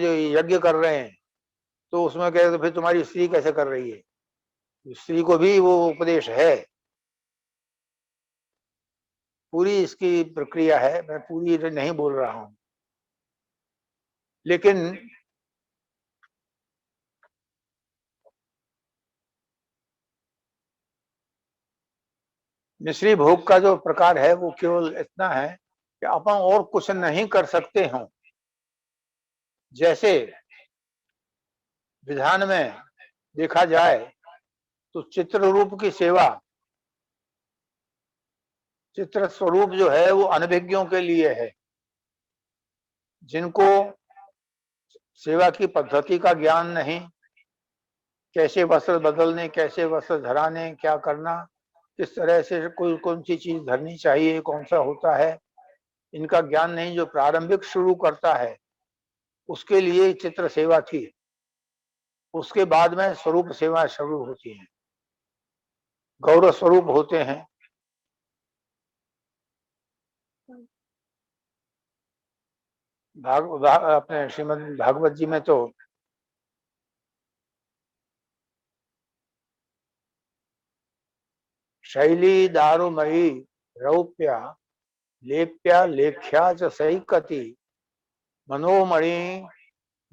जो यज्ञ कर रहे हैं तो उसमें कहे तो फिर तुम्हारी स्त्री कैसे कर रही है, स्त्री को भी वो उपदेश है। पूरी इसकी प्रक्रिया है, मैं पूरी नहीं बोल रहा हूं, लेकिन मिश्री भोग का जो प्रकार है वो केवल इतना है कि अपन और कुछ नहीं कर सकते हों। जैसे विधान में देखा जाए तो चित्र रूप की सेवा, चित्र स्वरूप जो है वो अनभिज्ञों के लिए है, जिनको सेवा की पद्धति का ज्ञान नहीं, कैसे वस्त्र बदलने, कैसे वस्त्र धराने, क्या करना, किस तरह से कोई कौन सी चीज धरनी चाहिए, कौन सा होता है, इनका ज्ञान नहीं। जो प्रारंभिक शुरू करता है उसके लिए चित्र सेवा थी। उसके बाद में स्वरूप सेवा शुरू होती है, गौरव स्वरूप होते हैं। अपने श्रीमद् भागवत जी में तो शैली दारुमयी रौप्या लेप्या लेख्या च सैकति मनोमणि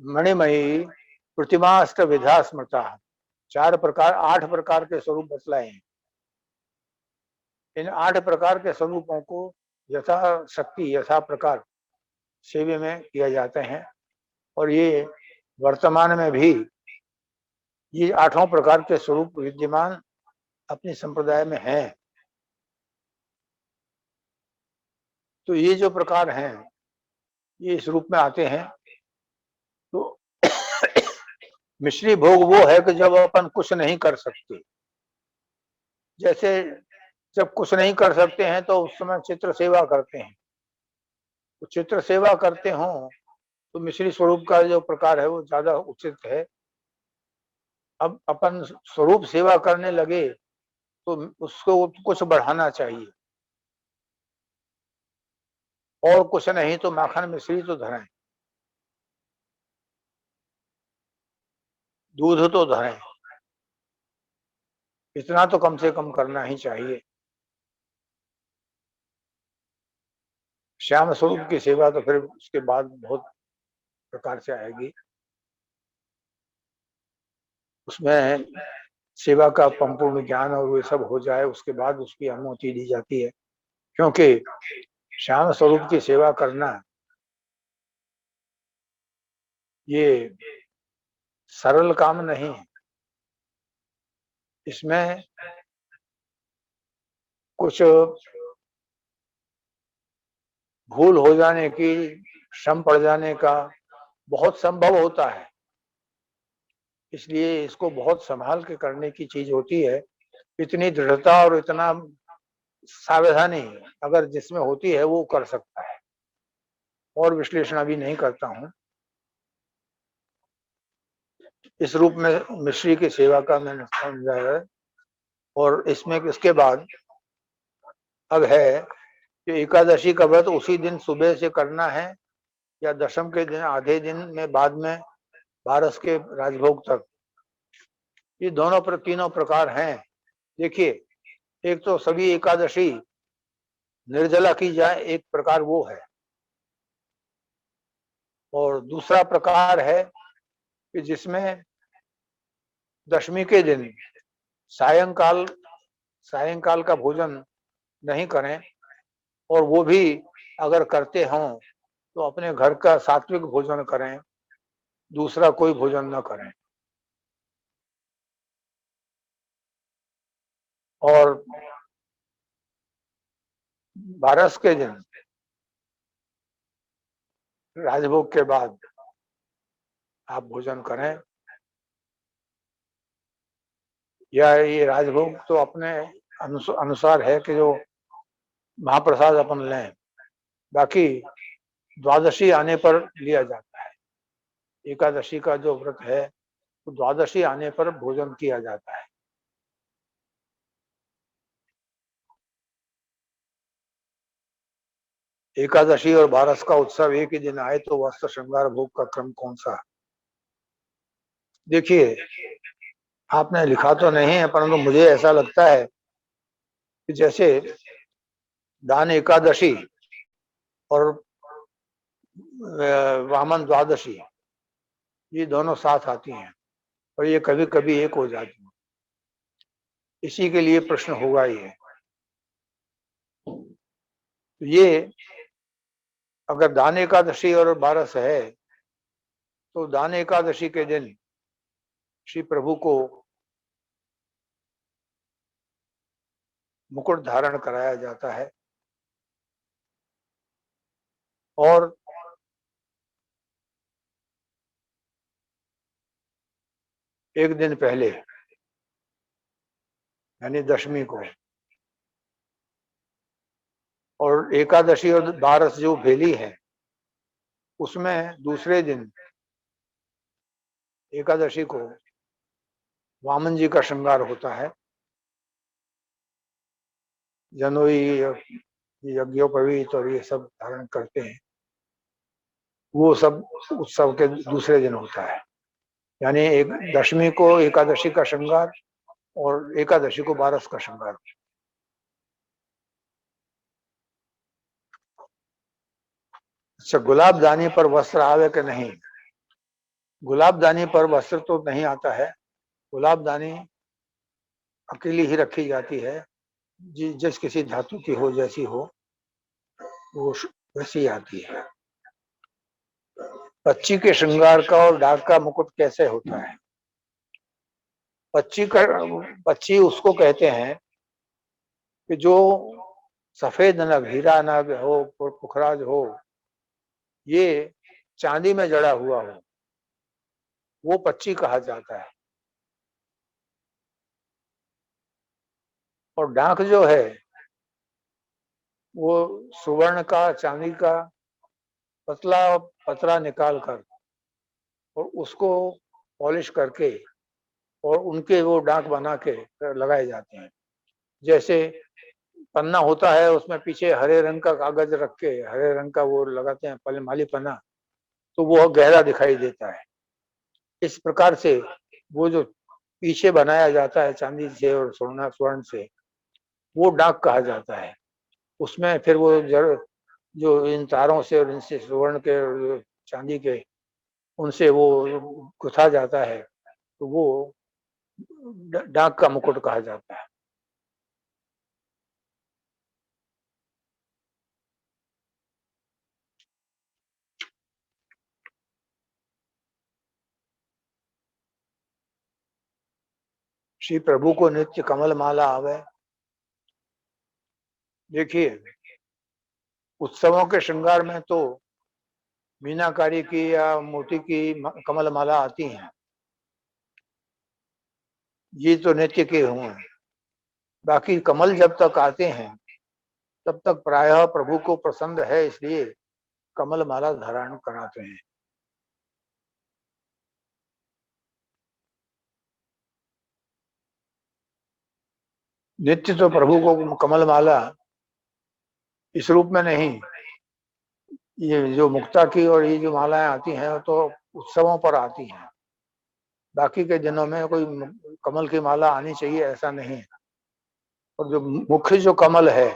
मणिमयी प्रतिमाष्ट विधा स्मृता। 8 प्रकार के स्वरूप बतलाए हैं। इन 8 प्रकार के स्वरूपों को यथा शक्ति यथा प्रकार सेवे में किया जाते हैं। और ये वर्तमान में भी ये 8 प्रकार के स्वरूप विद्यमान अपने संप्रदाय में हैं। तो ये जो प्रकार हैं ये इस रूप में आते हैं। तो मिश्री भोग वो है कि जब अपन कुछ नहीं कर सकते, जैसे जब कुछ नहीं कर सकते हैं तो उस समय चित्र सेवा करते हैं। तो चित्र सेवा करते हों तो मिश्री स्वरूप का जो प्रकार है वो ज्यादा उचित है। अब अपन स्वरूप सेवा करने लगे तो उसको कुछ बढ़ाना चाहिए, और कुछ नहीं तो माखन मिश्री तो धरें, दूध तो धरें, इतना तो कम से कम करना ही चाहिए। श्याम स्वरूप की सेवा तो फिर उसके बाद बहुत प्रकार से आएगी। उसमें सेवा का संपूर्ण ज्ञान और वे सब हो जाए उसके बाद उसकी अनुमति दी जाती है, क्योंकि श्याम स्वरूप की सेवा करना ये सरल काम नहीं है। इसमें कुछ भूल हो जाने की, श्रम पड़ जाने का बहुत संभव होता है। इसलिए इसको बहुत संभाल के करने की चीज होती है। इतनी दृढ़ता और इतना सावधानी अगर जिसमें होती है वो कर सकता है। और विश्लेषण अभी नहीं करता हूं। इस रूप में मिश्री की सेवा का मैंने समझाया है। और इसमें इसके बाद अब है कि एकादशी का व्रत उसी दिन सुबह से करना है या दशम के दिन आधे दिन में बाद में 12 के राजभोग तक। ये तीनों प्रकार हैं। देखिए, एक तो सभी एकादशी निर्जला की जाए, एक प्रकार वो है। और दूसरा प्रकार है कि जिसमें दशमी के दिन सायंकाल सायंकाल का भोजन नहीं करें, और वो भी अगर करते हों तो अपने घर का सात्विक भोजन करें, दूसरा कोई भोजन न करें। और 12 के दिन राजभोग के बाद आप भोजन करें। या ये राजभोग तो अपने अनुसार है कि जो महाप्रसाद अपन लें, बाकी द्वादशी आने पर लिया जाता है। एकादशी का जो व्रत है तो द्वादशी आने पर भोजन किया जाता है। एकादशी और बारस का उत्सव एक ही दिन आए तो वस्त्र श्रृंगार भोग का क्रम कौन सा? देखिए, आपने लिखा तो नहीं है, परंतु मुझे ऐसा लगता है कि जैसे दान एकादशी और वामन द्वादशी, ये दोनों साथ आती हैं और ये कभी कभी एक हो जाती हैं। इसी के लिए प्रश्न होगा ये। तो ये अगर दान एकादशी और बारस है तो दान एकादशी के दिन श्री प्रभु को मुकुट धारण कराया जाता है और एक दिन पहले यानी दशमी को, और एकादशी और बारस जो भेली है उसमें दूसरे दिन एकादशी को वामन जी का श्रृंगार होता है। जनोई, यज्ञोपवीत और ये सब धारण करते हैं, वो सब उत्सव के दूसरे दिन होता है। यानी एक दशमी को एकादशी का श्रृंगार और एकादशी को बारस का श्रृंगार। अच्छा, गुलाब दानी पर वस्त्र आवे कि नहीं? गुलाब दानी पर वस्त्र तो नहीं आता है। गुलाब दानी अकेली ही रखी जाती है, जिस किसी धातु की हो, जैसी हो वो वैसी आती है। पच्ची के श्रृंगार का और डाक का मुकुट कैसे होता है? पच्ची उसको कहते हैं कि जो सफेद नग, हीरा नग हो, पुखराज हो, ये चांदी में जड़ा हुआ हो, वो पच्ची कहा जाता है। और डाक जो है वो सुवर्ण का, चांदी का पतला पतरा निकाल कर और उसको पॉलिश करके और उनके वो डाक बना के लगाए जाते हैं। जैसे पन्ना होता है, उसमें पीछे हरे रंग का कागज रख के हरे रंग का वो लगाते हैं, पहले माली पन्ना, तो वो गहरा दिखाई देता है। इस प्रकार से वो जो पीछे बनाया जाता है चांदी से और स्वर्ण से, वो डाक कहा जाता है। उसमें फिर वो जो इन तारों से और इनसे स्वर्ण के और चांदी के उनसे वो गुथा जाता है, तो वो डाक का मुकुट कहा जाता है। श्री प्रभु को नित्य कमल माला आवे। देखिए, उत्सवों के श्रृंगार में तो मीनाकारी की या मोती की कमल माला आती हैं, ये तो नित्य के हुए हैं। बाकी कमल जब तक आते हैं तब तक प्रायः प्रभु को पसंद है, इसलिए कमल माला धारण कराते हैं। नित्य तो प्रभु को कमल माला इस रूप में नहीं, ये जो मुक्ता की और ये जो मालाएं आती हैं तो उत्सवों पर आती हैं। बाकी के दिनों में कोई कमल की माला आनी चाहिए ऐसा नहीं है। और जो मुख्य जो कमल है,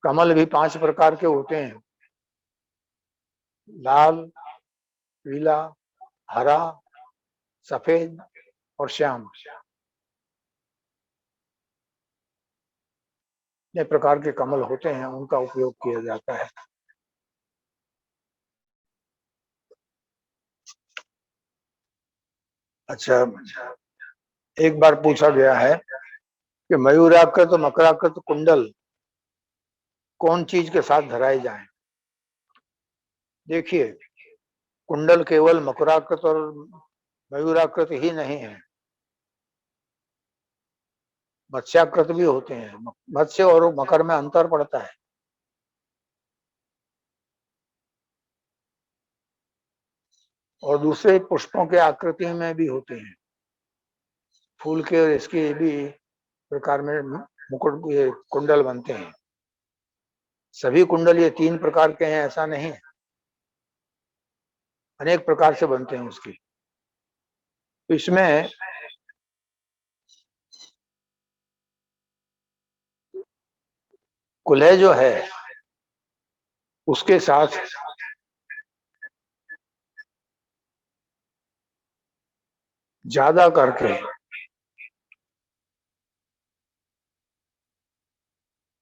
कमल भी 5 प्रकार के होते हैं: लाल, पीला, हरा, सफेद और श्याम। ये प्रकार के कमल होते हैं, उनका उपयोग किया जाता है। अच्छा, एक बार पूछा गया है कि मयूराकृत और मकराकृत कुंडल कौन चीज के साथ धराए जाएं? देखिए, कुंडल केवल मकराकृत और मयूराकृत ही नहीं है, मत्स्याकृत भी होते हैं। मत्स्य और मकर में अंतर पड़ता है। और दूसरे पुष्पों के आकृति में भी होते हैं, फूल के और इसके भी प्रकार में मुकुट, ये कुंडल बनते हैं। सभी कुंडल ये 3 प्रकार के हैं ऐसा नहीं है, अनेक प्रकार से बनते हैं उसकी। तो इसमें कुलह जो है उसके साथ ज्यादा करके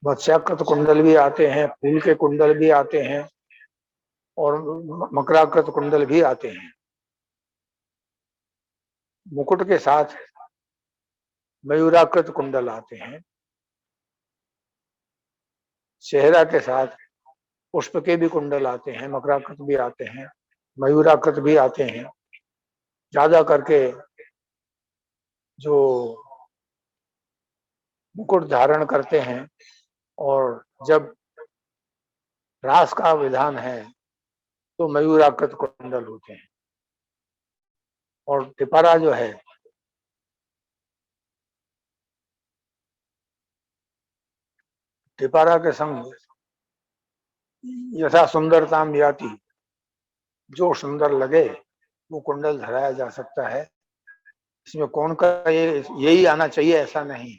मत्स्याकृत कुंडल भी आते हैं, फूल के कुंडल भी आते हैं और मकराकृत कुंडल भी आते हैं। मुकुट के साथ मयूराकृत कुंडल आते हैं, चेहरा के साथ पुष्प के भी कुंडल आते हैं, मकराकृत भी आते हैं, मयूराकृत भी आते हैं। ज्यादा करके जो मुकुट धारण करते हैं और जब रास का विधान है तो मयूराकृत कुंडल होते हैं। और टिपारा जो है टिपारा के संग यथा सुंदरताम याति, जो सुंदर लगे वो कुंडल धराया जा सकता है। इसमें कौन का ये यही आना चाहिए ऐसा नहीं।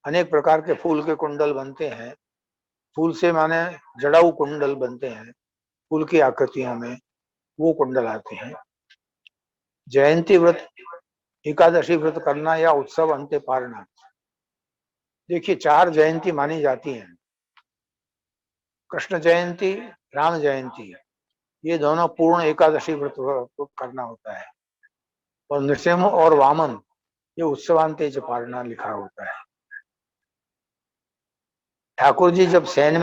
अनेक प्रकार के फूल के कुंडल बनते हैं, फूल से माने जड़ाऊ कुंडल बनते हैं, फूल की आकृतियों में वो कुंडल आते हैं। जयंती व्रत, एकादशी व्रत करना या उत्सव अंत्य पारना, देखिए 4 जयंती मानी जाती हैं। कृष्ण जयंती, राम जयंती, ये दोनों पूर्ण एकादशी व्रत करना होता है। और नृसिंह और वामन ये उत्सवांतेज पालना लिखा होता है। ठाकुर जी जब शयन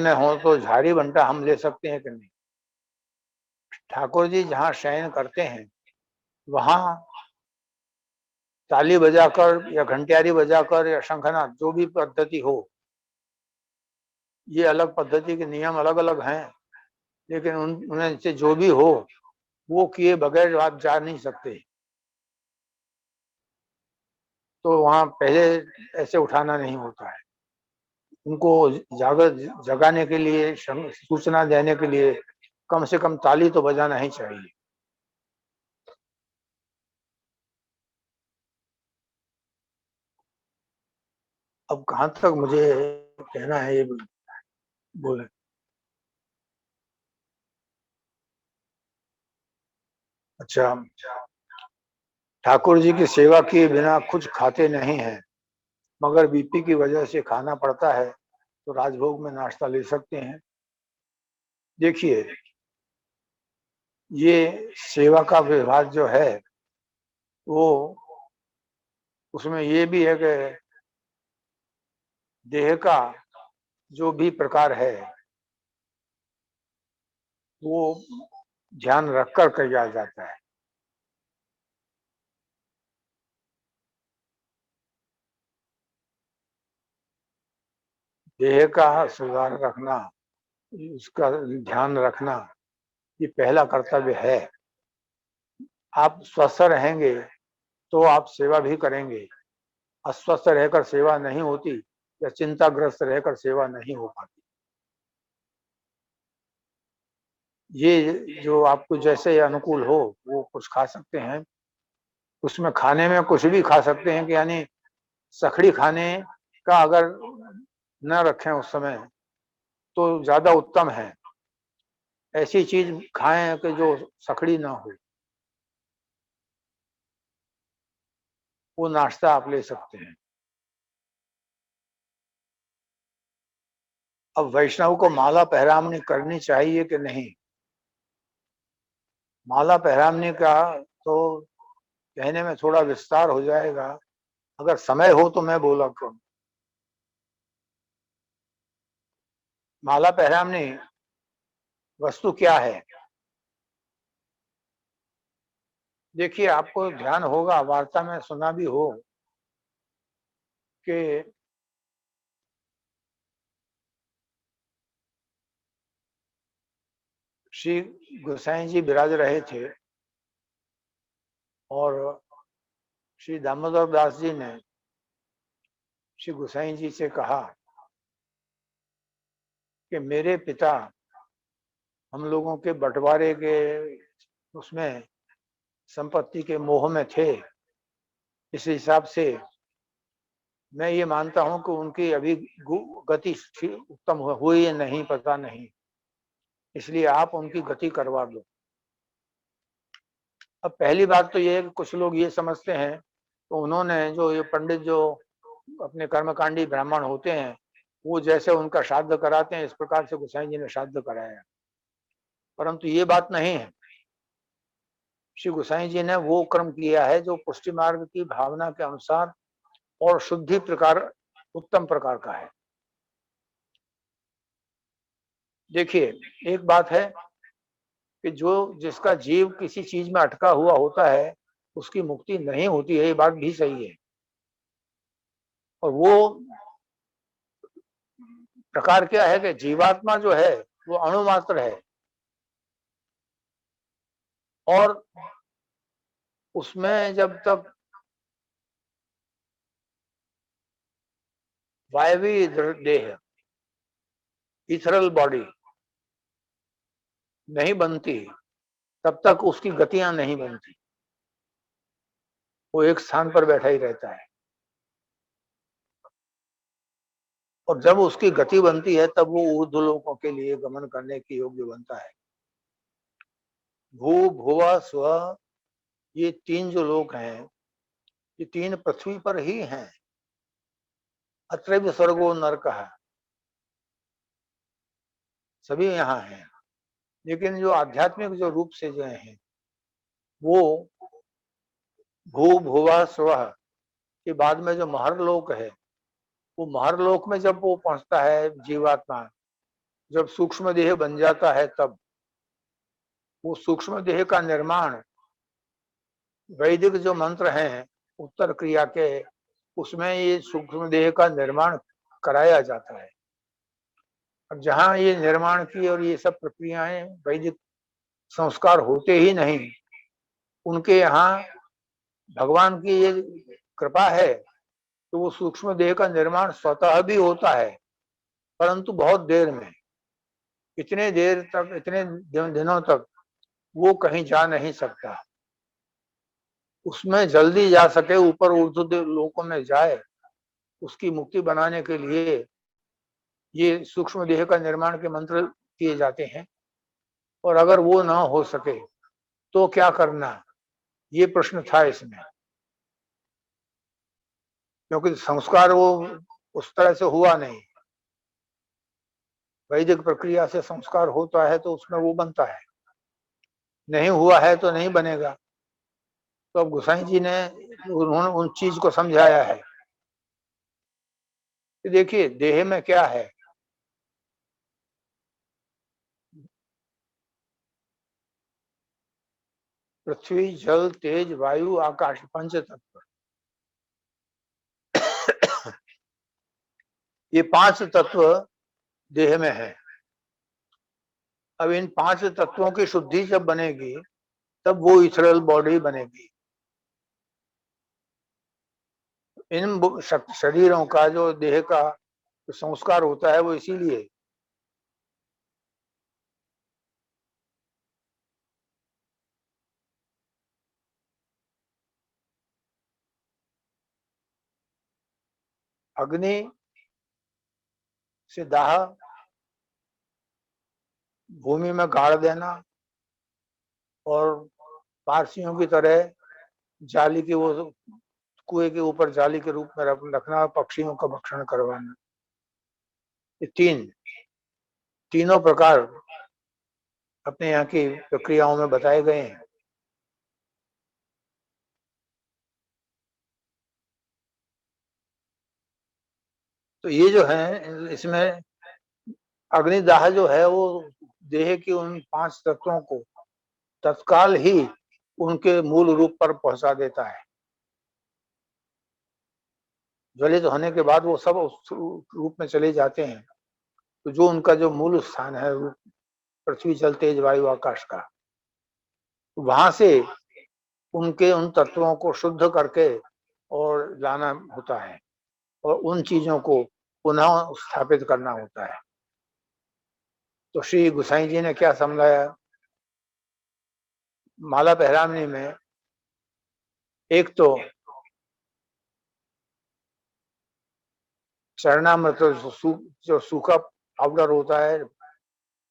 में हो तो झाड़ी बंटा हम ले सकते हैं कि नहीं? ठाकुर जी जहाँ शयन करते हैं वहां ताली बजाकर या घंटियारी बजाकर या शंखनाद, जो भी पद्धति हो, ये अलग पद्धति के नियम अलग अलग हैं, लेकिन उनमें से जो भी हो वो किए बगैर आप जा नहीं सकते। तो वहां पहले ऐसे उठाना नहीं होता है। उनको जगाने के लिए, सूचना देने के लिए कम से कम ताली तो बजाना ही चाहिए। अब कहाँ तक मुझे कहना है ये बोले। अच्छा, ठाकुर जी की सेवा किए बिना कुछ खाते नहीं हैं, मगर बीपी की वजह से खाना पड़ता है तो राजभोग में नाश्ता ले सकते हैं। देखिए, ये सेवा का विभाग जो है वो, उसमें ये भी है कि देह का जो भी प्रकार है वो ध्यान रखकर किया जाता है। देह का सुधार रखना, उसका ध्यान रखना, ये पहला कर्तव्य है। आप स्वस्थ रहेंगे तो आप सेवा भी करेंगे। अस्वस्थ रहकर सेवा नहीं होती या चिंताग्रस्त रहकर सेवा नहीं हो पाती। ये जो आपको जैसे अनुकूल हो वो कुछ खा सकते हैं। उसमें खाने में कुछ भी खा सकते हैं कि यानी सखड़ी खाने का अगर न रखें उस समय तो ज्यादा उत्तम है। ऐसी चीज खाएं कि जो सखड़ी ना हो, वो नाश्ता आप ले सकते हैं। अब वैष्णव को माला पहरामनी करनी चाहिए कि नहीं? माला पहरामनी का तो कहने में थोड़ा विस्तार हो जाएगा। अगर समय हो तो मैं बोला करूं। माला पहरामनी वस्तु क्या है? देखिए, आपको ध्यान होगा, वार्ता में सुना भी हो कि श्री गोसाई जी विराज रहे थे और श्री दामोदर दास जी ने श्री गोसाई जी से कहा कि मेरे पिता हम लोगों के बंटवारे के उसमें संपत्ति के मोह में थे, इस हिसाब से मैं ये मानता हूं कि उनकी अभी गति उत्तम हुई या नहीं पता नहीं, इसलिए आप उनकी गति करवा दो। अब पहली बात तो ये है कि कुछ लोग ये समझते हैं तो उन्होंने जो ये पंडित जो अपने कर्मकांडी ब्राह्मण होते हैं वो जैसे उनका श्राद्ध कराते हैं इस प्रकार से गोसाई जी ने श्राद्ध कराया, परंतु ये बात नहीं है। श्री गोसाई जी ने वो कर्म किया है जो पुष्टि मार्ग की भावना के अनुसार और शुद्धि प्रकार उत्तम प्रकार का है। देखिए, एक बात है कि जो जिसका जीव किसी चीज में अटका हुआ होता है उसकी मुक्ति नहीं होती है, ये बात भी सही है। और वो प्रकार क्या है कि जीवात्मा जो है वो अणु मात्र है और उसमें जब तक वायवी देह इथरल बॉडी नहीं बनती तब तक उसकी गतियां नहीं बनती, वो एक स्थान पर बैठा ही रहता है। और जब उसकी गति बनती है तब वो ऊर्ध्वलोकों के लिए गमन करने के योग्य बनता है। भू भुवा स्व ये तीन जो लोक हैं ये तीन पृथ्वी पर ही हैं। अत्रैव स्वर्गो नरकः सभी यहाँ हैं, लेकिन जो आध्यात्मिक जो रूप से जो हैं वो भू भुवा स्व के बाद में जो महर लोक है वो महर लोक में जब वो पहुंचता है जीवात्मा, जब सूक्ष्म देह बन जाता है तब वो सूक्ष्म देह का निर्माण वैदिक जो मंत्र हैं उत्तर क्रिया के उसमें ये सूक्ष्म देह का निर्माण कराया जाता है। अब जहाँ ये निर्माण की और ये सब प्रक्रियाएं वैदिक संस्कार होते ही नहीं, उनके यहाँ भगवान की ये कृपा है तो वो सूक्ष्म देह का निर्माण स्वतः भी होता है, परंतु बहुत देर में, इतने देर तक इतने दिनों तक वो कहीं जा नहीं सकता। उसमें जल्दी जा सके ऊपर ऊर्ध्व लोकों में जाए उसकी मुक्ति बनाने के लिए ये सूक्ष्म देह का निर्माण के मंत्र किए जाते हैं। और अगर वो ना हो सके तो क्या करना, ये प्रश्न था इसमें, क्योंकि संस्कार वो उस तरह से हुआ नहीं। वैदिक प्रक्रिया से संस्कार होता है तो उसमें वो बनता है, नहीं हुआ है तो नहीं बनेगा। तो अब गोसाई जी ने उन्होंने उन चीज को समझाया है कि देखिए देह में क्या है, पृथ्वी जल तेज वायु आकाश पंच तत्व, ये पांच तत्व देह में है। अब इन पांच तत्वों की शुद्धि जब बनेगी तब वो इथरल बॉडी बनेगी। इन शरीरों का जो देह का संस्कार होता है वो इसीलिए अग्नि से दाह, भूमि में गाड़ देना और पारसियों की तरह जाली के वो कुएं के ऊपर जाली के रूप में रखना, पक्षियों का भक्षण करवाना, ये तीनों प्रकार अपने यहाँ की प्रक्रियाओं में बताए गए हैं। तो ये जो है इसमें अग्निदाह जो है वो देह की उन पांच तत्वों को तत्काल ही उनके मूल रूप पर पहुंचा देता है। ज्वलित होने के बाद वो सब उस रूप में चले जाते हैं। तो जो उनका जो मूल स्थान है पृथ्वी जल तेज वायु आकाश का, वहां से उनके उन तत्वों को शुद्ध करके और लाना होता है। और उन चीजों को पुनः स्थापित करना होता है। तो श्री गुसाई जी ने क्या समझाया, माला पहरामनी में एक तो चरणामृत जो सूखा पाउडर होता है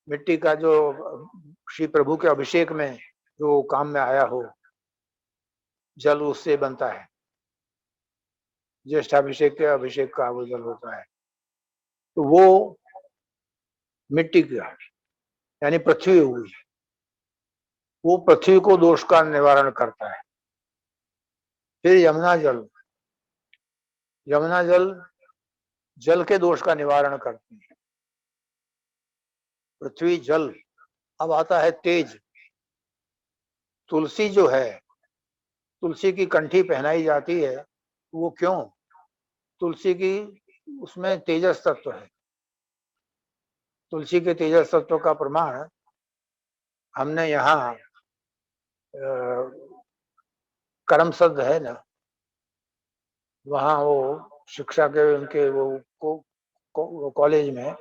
मिट्टी का, जो श्री प्रभु के अभिषेक में जो काम में आया हो, जल उससे बनता है, ज्येष्ठाभिषेक के अभिषेक का वो जल होता है। तो वो मिट्टी का यानी पृथ्वी हुई, वो पृथ्वी को दोष का निवारण करता है। फिर यमुना जल, यमुना जल जल के दोष का निवारण करती है। पृथ्वी जल, अब आता है तेज। तुलसी जो है, तुलसी की कंठी पहनाई जाती है, वो क्यों? तुलसी की उसमें तेजस तत्व है। तुलसी के तेजस तत्व का प्रमाण हमने यहाँ कर्म सिद्ध है ना, वहाँ वो शिक्षा के उनके वो कॉलेज में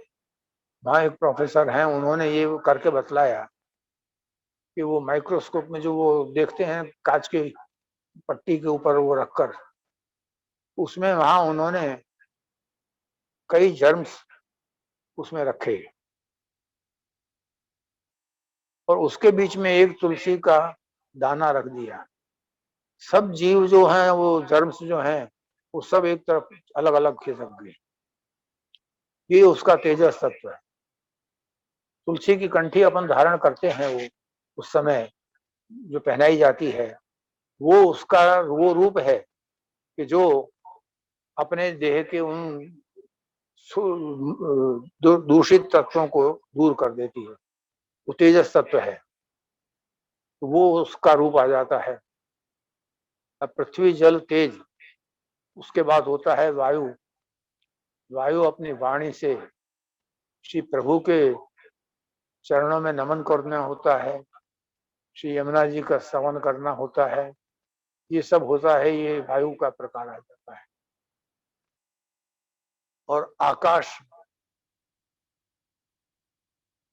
वहाँ एक प्रोफेसर हैं, उन्होंने ये करके बतलाया कि वो माइक्रोस्कोप में जो वो देखते हैं कांच की पट्टी के ऊपर वो रखकर, उसमें वहाँ उन्होंने कई जर्म्स उसमें रखे और उसके बीच में एक तुलसी का दाना रख दिया। सब जीव जो हैं, वो जर्म्स जो हैं, वो सब एक तरफ अलग अलग खिसक गए। ये उसका तेजस तत्व है। तुलसी की कंठी अपन धारण करते हैं, वो उस समय जो पहनाई जाती है, वो उसका वो रूप है कि जो अपने देह के उन दूषित तत्वों को दूर कर देती है। वो तेजस तत्व है, तो वो उसका रूप आ जाता है। अब पृथ्वी जल तेज, उसके बाद होता है वायु। वायु अपनी वाणी से श्री प्रभु के चरणों में नमन करना होता है, श्री यमुना जी का स्तवन करना होता है, ये सब होता है, ये वायु का प्रकार आ जाता है। और आकाश,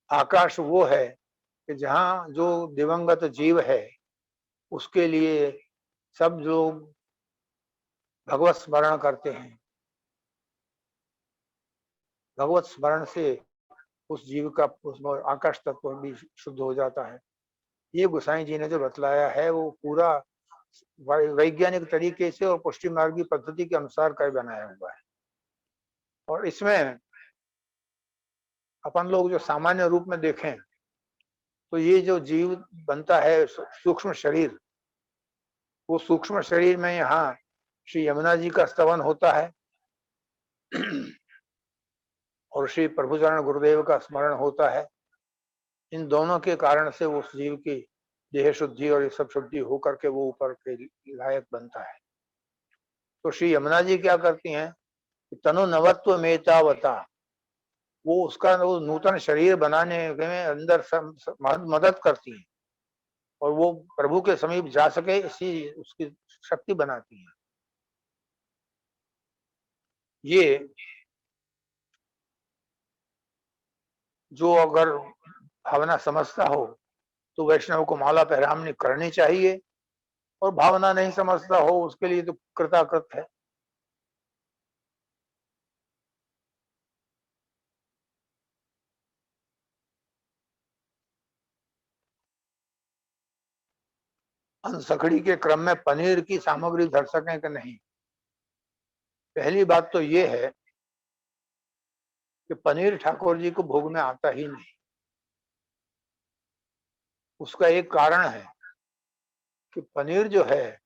आकाश वो है कि जहाँ जो दिवंगत जीव है उसके लिए सब लोग भगवत स्मरण करते हैं। भगवत स्मरण से उस जीव का उसमें आकाश तत्व भी शुद्ध हो जाता है। ये गोसाई जी ने जो बतलाया है वो पूरा वैज्ञानिक तरीके से और पुष्टि मार्ग की पद्धति के अनुसार का बनाया हुआ है। और इसमें अपन लोग जो सामान्य रूप में देखें तो ये जो जीव बनता है सूक्ष्म शरीर, वो सूक्ष्म शरीर में यहाँ श्री यमुना जी का स्तवन होता है और श्री प्रभुचरण गुरुदेव का स्मरण होता है। इन दोनों के कारण से उस जीव की देह शुद्धि और ये सब शुद्धि होकर के वो ऊपर के लायक बनता है। तो श्री यमुना जी क्या करती हैं, तनु नवत्व मेतावता, वो उसका वो नूतन शरीर बनाने में अंदर मदद करती है और वो प्रभु के समीप जा सके इसी उसकी शक्ति बनाती है। ये जो अगर भावना समझता हो तो वैष्णव को माला पहरामनी करनी चाहिए, और भावना नहीं समझता हो उसके लिए तो कृताकृत है। अंसखड़ी के क्रम में पनीर की सामग्री धर सकें कि नहीं, पहली बात तो ये है कि पनीर ठाकुर जी को भोग में आता ही नहीं। उसका एक कारण है कि पनीर जो है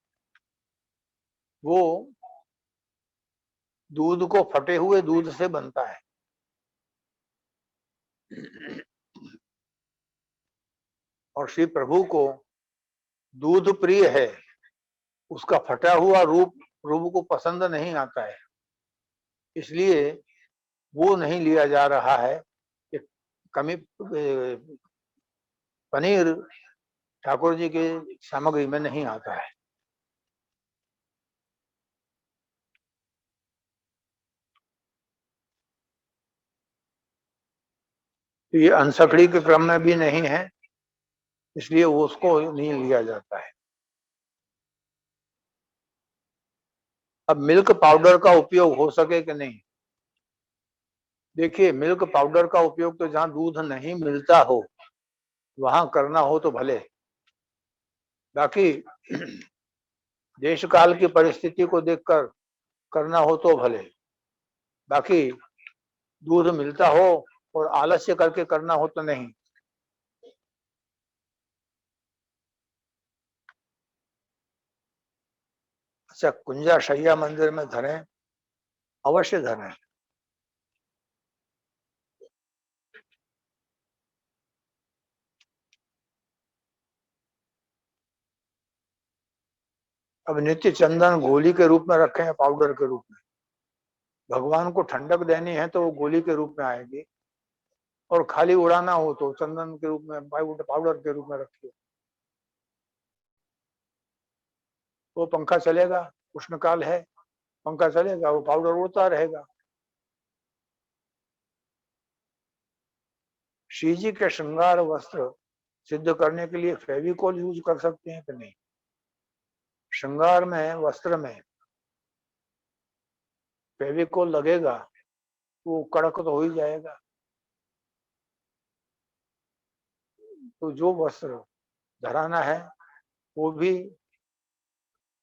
वो दूध को फटे हुए दूध से बनता है और श्री प्रभु को दूध प्रिय है, उसका फटा हुआ रूप प्रभु को पसंद नहीं आता है, इसलिए वो नहीं लिया जा रहा है कि कमी पनीर ठाकुर जी की सामग्री में नहीं आता है। तो ये अनसकड़ी के क्रम में भी नहीं है, इसलिए उसको नहीं लिया जाता है। अब मिल्क पाउडर का उपयोग हो सके कि नहीं, देखिए मिल्क पाउडर का उपयोग तो जहां दूध नहीं मिलता हो वहां करना हो तो भले, बाकी देश काल की परिस्थिति को देखकर करना हो तो भले, बाकी दूध मिलता हो और आलस्य करके करना हो तो नहीं। अच्छा, कुंजा शैया मंदिर में धरें, अवश्य धरें। अब नित्य चंदन गोली के रूप में रखें या पाउडर के रूप में, भगवान को ठंडक देनी है तो वो गोली के रूप में आएगी, और खाली उड़ाना हो तो चंदन के रूप में, पाउडर के रूप में रखिए। वो पंखा चलेगा, उष्ण काल है, पंखा चलेगा, वो पाउडर उड़ता रहेगा। श्री जी के श्रृंगार वस्त्र सिद्ध करने के लिए फेविकोल यूज कर सकते हैं कि नहीं? श्रृंगार में, वस्त्र में फेविकोल लगेगा तो कड़क तो हो ही जाएगा। तो जो वस्त्र धराना है वो भी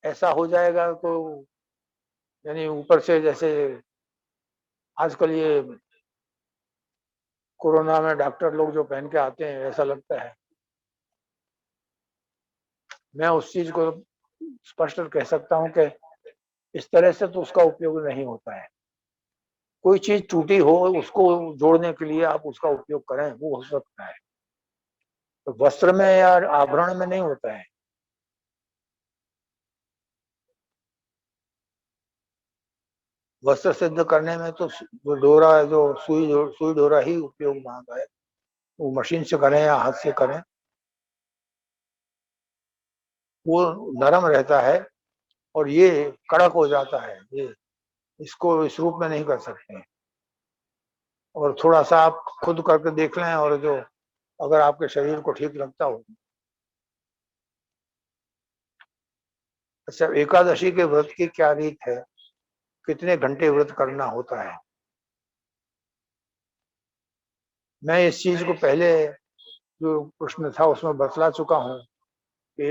ऐसा हो जाएगा, तो यानी ऊपर से जैसे आजकल ये कोरोना में डॉक्टर लोग जो पहन के आते हैं ऐसा लगता है। मैं उस चीज को स्पष्ट कह सकता हूं कि इस तरह से तो उसका उपयोग नहीं होता है। कोई चीज टूटी हो उसको जोड़ने के लिए आप उसका उपयोग करें, वो हो सकता है, तो वस्त्र में या आभरण में नहीं होता है। वस्त्र सिद्ध करने में तो जो डोरा, जो सुई डोरा ही उपयोग मांगा है, वो मशीन से करें या हाथ से करें, वो नरम रहता है और ये कड़क हो जाता है। ये इसको इस रूप में नहीं कर सकते हैं। और थोड़ा सा आप खुद करके देख लें, और जो अगर आपके शरीर को ठीक लगता हो। अच्छा, एकादशी के व्रत की क्या रीत है, कितने घंटे व्रत करना होता है? मैं इस चीज को पहले जो प्रश्न था उसमें बतला चुका हूँ कि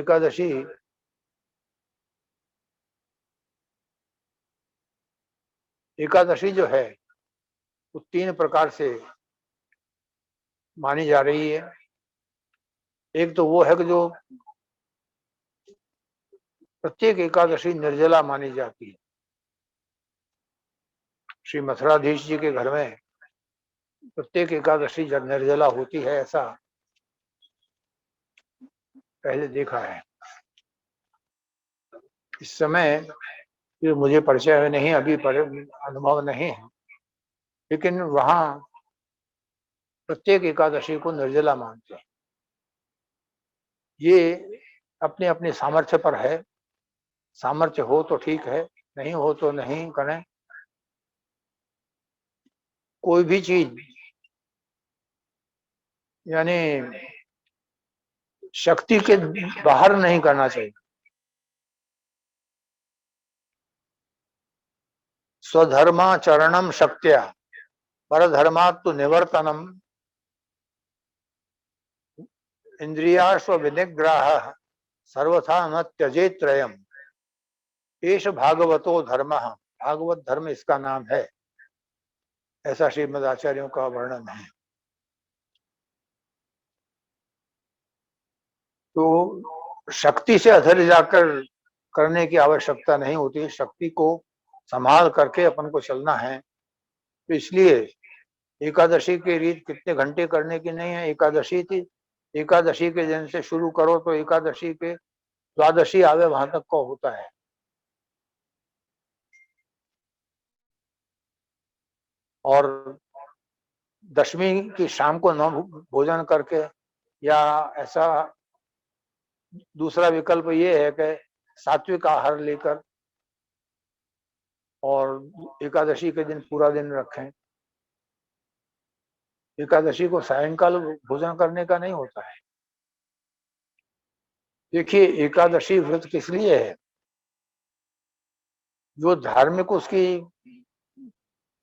एकादशी जो है वो 3 प्रकार से मानी जा रही है। एक तो वो है कि जो प्रत्येक एकादशी निर्जला मानी जाती है। श्री मथुराधीश जी के घर में प्रत्येक एकादशी जब निर्जला होती है, ऐसा पहले देखा है। इस समय ये मुझे परिचय नहीं, अभी अनुभव नहीं है, लेकिन वहां प्रत्येक एकादशी को निर्जला मानते हैं। ये अपने अपने सामर्थ्य पर है, सामर्थ्य हो तो ठीक है, नहीं हो तो नहीं करें। कोई भी चीज यानी शक्ति के बाहर नहीं करना चाहिए। स्वधर्माचरणम शक्त्या परधर्मात् तो निवर्तनम इंद्रियाश्व विनिग्रह सर्वथा न त्यजेत त्रयम, एष भागवतो धर्म, भागवत धर्म इसका नाम है, ऐसा श्रीमद आचार्यों का वर्णन है। तो शक्ति से अधर जाकर करने की आवश्यकता नहीं होती, शक्ति को संभाल करके अपन को चलना है। तो इसलिए एकादशी की रीत कितने घंटे करने की नहीं है। एकादशी थी, एकादशी के दिन से शुरू करो तो एकादशी के द्वादशी आवे वहां तक का होता है। और दशमी की शाम को न भोजन करके, या ऐसा दूसरा विकल्प ये है कि सात्विक आहार लेकर और एकादशी के दिन पूरा दिन रखें। एकादशी को सायंकाल भोजन करने का नहीं होता है। देखिए, एकादशी व्रत किस लिए है? जो धार्मिक उसकी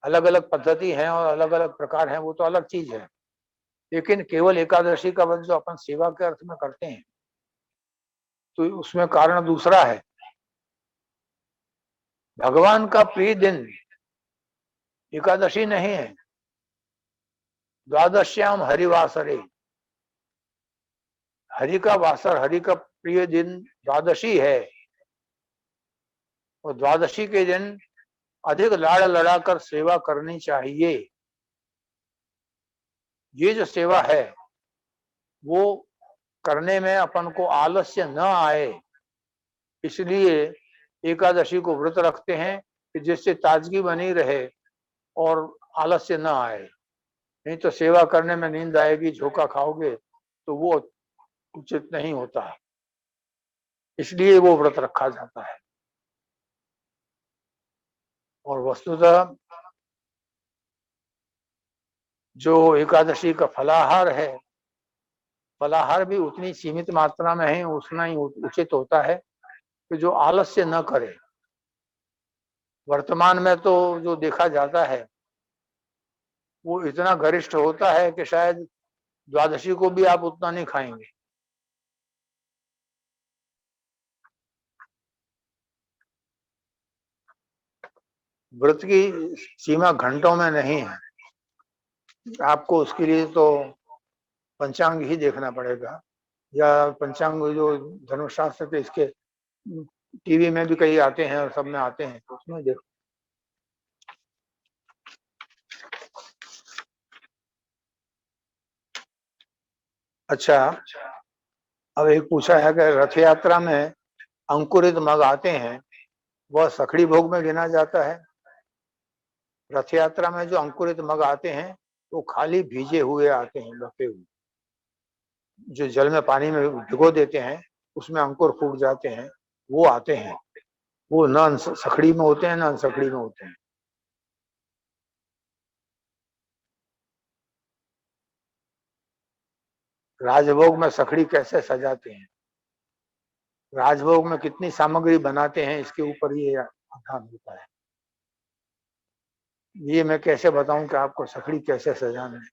अलग अलग पद्धति है और अलग अलग प्रकार है, वो तो अलग चीज है। लेकिन केवल एकादशी का व्रत जो अपन सेवा के अर्थ में करते हैं, तो उसमें कारण दूसरा है। भगवान का प्रिय दिन एकादशी नहीं है। द्वादश्याम हरिवासरे, हरि का वासर, हरि का प्रिय दिन द्वादशी है। और द्वादशी के दिन अधिक लाड़ लड़ाकर सेवा करनी चाहिए। ये जो सेवा है वो करने में अपन को आलस्य न आए, इसलिए एकादशी को व्रत रखते हैं कि जिससे ताजगी बनी रहे और आलस्य न आए। नहीं तो सेवा करने में नींद आएगी, झोंका खाओगे, तो वो उचित नहीं होता। इसलिए वो व्रत रखा जाता है। और वस्तुतः जो एकादशी का फलाहार है, फलाहार भी उतनी सीमित मात्रा में है, उतना ही उचित होता है कि जो आलस्य न करे। वर्तमान में तो जो देखा जाता है वो इतना गरिष्ठ होता है कि शायद द्वादशी को भी आप उतना नहीं खाएंगे। व्रत की सीमा घंटों में नहीं है। आपको उसके लिए तो पंचांग ही देखना पड़ेगा, या पंचांग जो धर्मशास्त्र के इसके टीवी में भी कई आते हैं और सब में आते हैं, तो उसमें देखो। अच्छा, अब एक पूछा है कि रथ यात्रा में अंकुरित मग आते हैं, वह सखड़ी भोग में गिना जाता है? रथ यात्रा में जो अंकुरित मग आते हैं वो खाली भीजे हुए आते हैं, बफे हुए, जो जल में पानी में भिगो देते हैं, उसमें अंकुर फूट जाते हैं, वो आते हैं। वो न सखड़ी में होते हैं न सखड़ी में होते हैं। राजभोग में सखड़ी कैसे सजाते हैं, राजभोग में कितनी सामग्री बनाते हैं, इसके ऊपर ये आधार होता है। ये मैं कैसे बताऊं कि आपको सखड़ी कैसे सजाना है।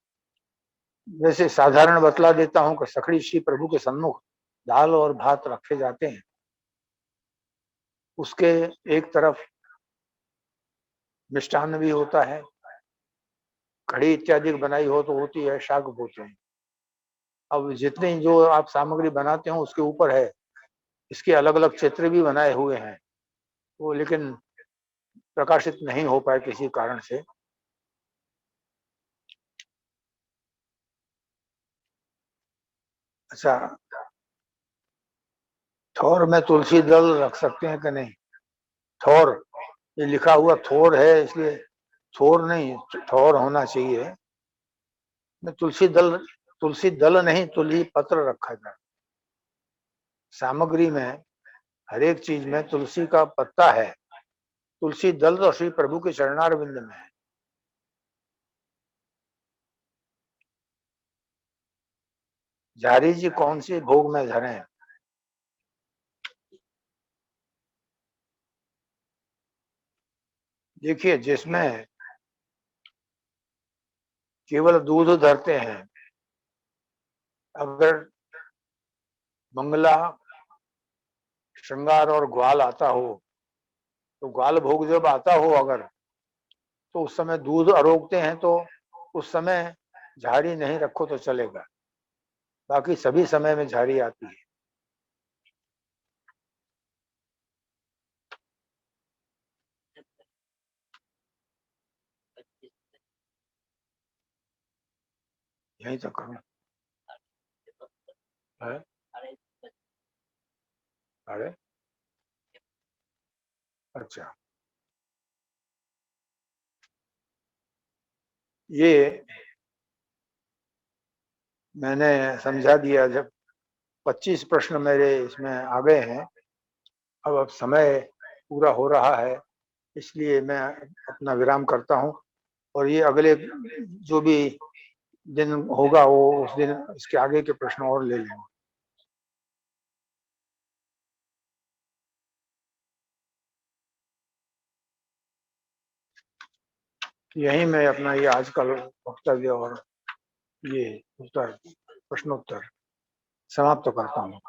वैसे साधारण बतला देता हूं कि सखड़ी श्री प्रभु के सम्मुख दाल और भात रखे जाते हैं। उसके एक तरफ मिष्ठान्न भी होता है, कढ़ी इत्यादि बनाई हो तो होती है, शाक होते हैं। अब जितनी जो आप सामग्री बनाते हो उसके ऊपर है। इसके अलग अलग चित्र भी बनाए हुए हैं, वो लेकिन प्रकाशित नहीं हो पाए किसी कारण से। अच्छा, थोर में तुलसी दल रख सकते हैं कि नहीं? थोर, ये लिखा हुआ थोर है, इसलिए थोर नहीं, थोर होना चाहिए। तुलसी दल नहीं, तुलसी पत्र रखा जाए। सामग्री में हर एक चीज में तुलसी का पत्ता है, तुलसी दल तो श्री प्रभु के चरणारविंद में है। झारी जी कौन सी भोग में धरे? देखिए, जिसमें केवल दूध धरते हैं, अगर मंगला, श्रृंगार और ग्वाल आता हो, तो ग्वाल भोग जब आता हो अगर, तो उस समय दूध अरोगते हैं, तो उस समय झाड़ी नहीं रखो तो चलेगा। बाकी सभी समय में झाड़ी आती है। यही तक करना है। अरे अच्छा, ये मैंने समझा दिया। जब 25 प्रश्न मेरे इसमें आ गए हैं, अब समय पूरा हो रहा है, इसलिए मैं अपना विराम करता हूँ। और ये अगले जो भी दिन होगा वो उस दिन इसके आगे के प्रश्न और ले लेंगे। यही मैं अपना ये आज का वक्तव्य और ये उत्तर प्रश्नोत्तर समाप्त करता हूँ।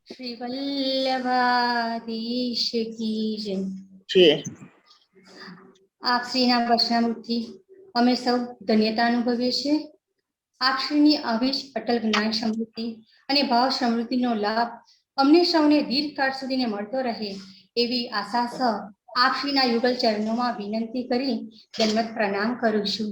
श्री वल्लभाधीश की जय। આપશ્રીના વચનામૃતથી અમે સૌ ધન્યતા અનુભવીએ છીએ। આપશ્રીની અવિજ અટલ જ્ઞાન સમૃદ્ધિ અને ભાવ સમૃદ્ધિનો લાભ અમને સૌને દીર્ઘકાળ સુધીને મળતો રહે એવી આશા સહ આપશ્રીના યુગલ ચરણોમાં વિનંતી કરી દંડવત પ્રણામ કરું છું।